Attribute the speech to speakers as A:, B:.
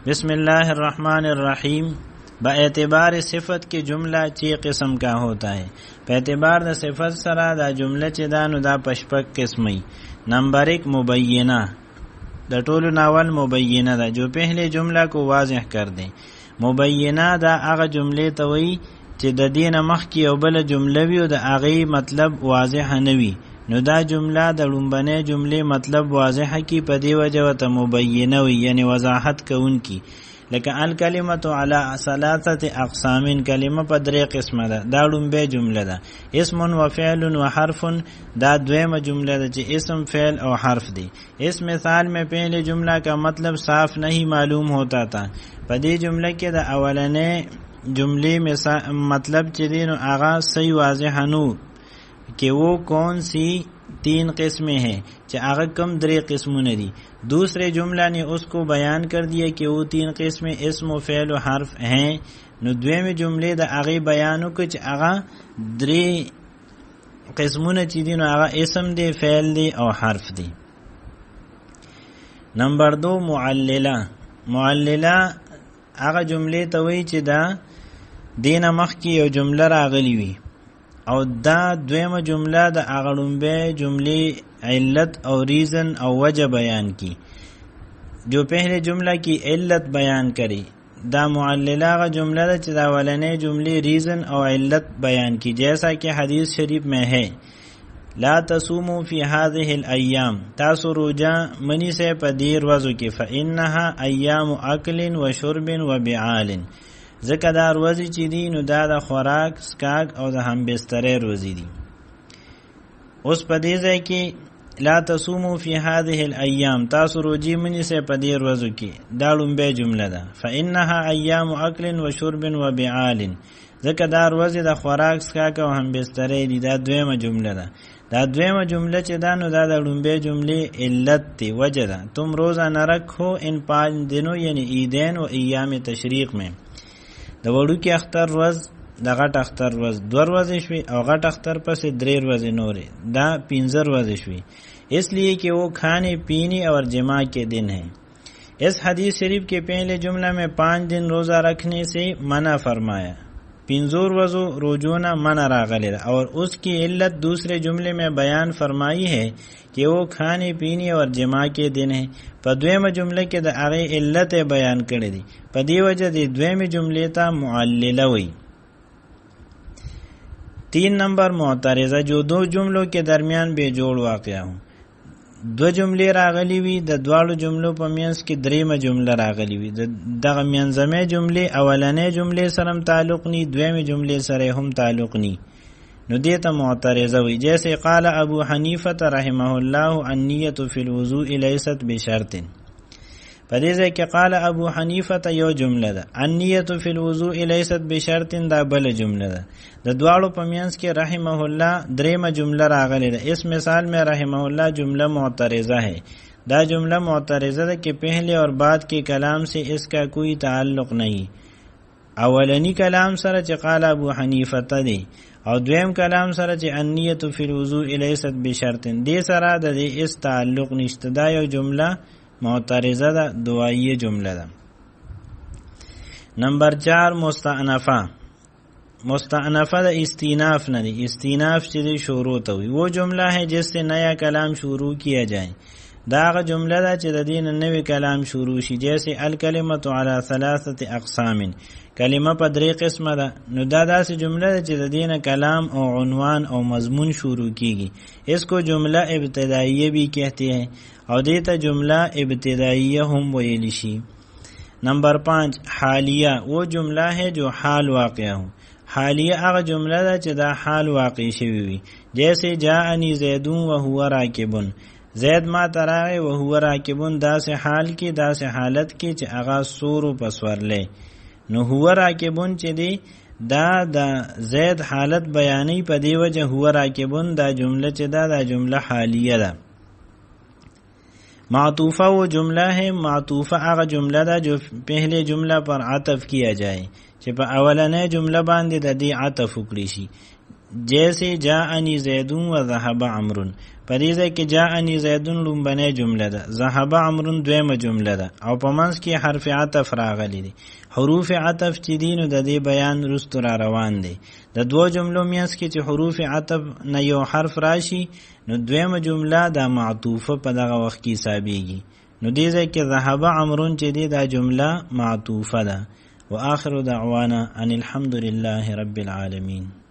A: بسم الله الرحمن الرحیم با اعتبار صفت کی جمله چی قسم کا ہوتا ہے. په اعتبار د صفت سره دا جمله چې دا نو دا پشپک قسمی. نمبر 1 مبینہ د ټولو ناول مبینہ ده جو پہلے جمله کو واضح کر دیں. مبینہ دا هغه جمله ته وی چې د دینه مخکې یو بل جمله وي او د هغه مطلب واضح نه وي نو دا جمله د لومبنه جمله مطلب واضح کی په دی وجه ته مبینه وي یعنی وضاحت کوونکی. لکه الکلمه علی ثلاثه اقسام کلمه په درې قسمه ده. دا لومبه جمله ده. اسم و فعل و حرف دا دویمه جمله ده چې اسم فعل او حرف دی. اس مثال میں پہلے جملہ کا مطلب صاف نہیں معلوم ہوتا تھا. په دې جمله کې د اولنې جملے مطلب چې دی نو آغاز صحیح واضح نو کہ وہ کون سی 3 قسمیں ہیں کہ آغا کم 3 قسموں نے دی. دوسرے جملہ نے اس کو بیان کر دیا کہ وہ 3 قسمیں اسم و فعل و حرف ہیں. نو دویم جملے دا آغی بیانو کچھ آغا 3 قسموں نے چی دی نو آغا اسم دی فعل دی او حرف دی. نمبر 2 معللہ. معللہ آغا جملے توی چی دا دین مخ کی یو جملہ راغلی وی او دا دویمه جمله د اغړومبه جمله علت او ریزن او وجہ بیان کی. جو پہلے جملہ کی علت بیان کری دا معللہ کا جملہ دا چدا ولنے جملے ریزن او علت بیان کی. جیسا کہ حدیث شریف میں ہے لا تصوموا فی هذه الایام تاسو روجا منی سے پدیر وضو کی فانها ایام اکل و شرب و بعال ځکه دا روزي چې دي نو دا د خوراک سکاک او د هم بسترې روزي دي. اوس په دې ځای کې لا تصوموا فی هذه الایام تاسو روزي منی سے په دې ورځو کې دا لومبه جمله ده. فانها ایام اکل و شرب و بعال ځکه دا روزي د خوراک سکاک او هم بسترې دي. دا دویمه جمله ده. دا دویمه جمله چې دا نو دا د لومبه جمله علت دی وجہ ده. تم روزہ نہ رکھو ان 5 دنوں یعنی عیدین و ایام تشریق میں. د وړو کې اختر ورځ د غټ اختر ورځ 2 ورځې شوي او غټ اختر پسې 3 ورځې نورې دا 15 ورځې شوي اس لیے کہ وہ کھانے پینے اور جماع کے دن ہیں. اس حدیث شریف کے پہلے جملہ میں 5 دن روزہ رکھنے سے منع فرمایا. 15 ورځو روزونه منع راغلی اور اس کی علت دوسرے جملے میں بیان فرمائی ہے کہ وہ کھانے پینے اور جماع کے دن ہیں. په دویمه جمله کې د هغه علت بیان کړی دی. په دې وجه د دویمه جملې ته معلله وي. 3 نمبر معترضه جو 2 جملوں کے درمیان بے جوڑ واقع ہوں. 2 جملې راغلی وي د دواړو جملو په منځ کې دریمه جمله راغلی وي. دغه منځمه جملې اولنې جملې سره تعلق ني دویمه جملې سره هم تعلق ني نو دیتا معترضه وی. جیسے قال ابو حنیفہ رحمہ اللہ النیت فی الوضوء لیست بشرط. پدیزه کہ قال ابو حنیفہ یو جمله ده النیت فی الوضوء لیست بشرط دا بل جمله ده. د دواړو په منځ کې رحمہ اللہ دریمه جمله راغلی ده. اس مثال میں رحمہ اللہ جمله معترضه ہے. دا جمله معترضه ده کہ پہلے اور بعد کے کلام سے اس کا کوئی تعلق نہیں. اولنی کلام سره چې قال ابو حنیفہ دی او دویم کلام سره چې النیت فی الوضوء لیست بشرط دې سره د دې اس تعلق نشته. دا یو جمله معترضه ده دواییه جمله ده. نمبر 4 مستأنفہ. مستأنفہ دا استیناف نہ دی. استیناف چې شروع ته وي وہ جملہ ہے جس سے نیا کلام شروع کیا جائے. دا هغه جمله ده چې د دین نوې کلام شروع شي. جیسے الکلمه علی 3 اقسام کلمه په 3 قسمه ده. نو دا داسې جمله ده چې د دین کلام او عنوان او مضمون شروع کیږي. اس کو جمله ابتدائیه بھی کہتے ہیں اور دیتا جمله ابتدائیه هم ویل شي. نمبر 5 حالیہ. وہ جمله ہے جو حال واقع ہو. حالیہ هغه جمله ده چې دا حال واقع شوی وي. جیسے جاءنی زید وهو راکب زید ما تراغه وهو راکبون دا سے حال کی دا سے حالت کی چې هغه سورو پسورلې. نو هو راکبون چې دی دا د زید حالت بیانی په دی وجه هو راکبون دا جمله چې دا جمله حالیه ده. معطوفہ وہ جملہ ہے. معطوفہ هغه جمله ده جو پہلے جمله پر عطف کیا جائے چې په اولنې جمله باندې د دې عطف وکړي شي. جیسے جاءنی زید و ذهب عمرو. په په دې ځای کې جاءنی زیدون لومبنۍ جمله ده، ذهب عمرو دویمه جمله ده، او په منځ کې حرف عطف راغلی دی. حروف عطف چې دي نو د دې بیان رستو را روان دی. د دوه جملو منځ کې چې حروف عطف نه یو حرف راشي نو دویمه جمله د معطوفه په دغه وخت کې حسابېږي. نو دې ځای کې ذهب عمرو چې دی دا جمله معطوفه ده. واخر دعوانا ان الحمد لله رب العالمين.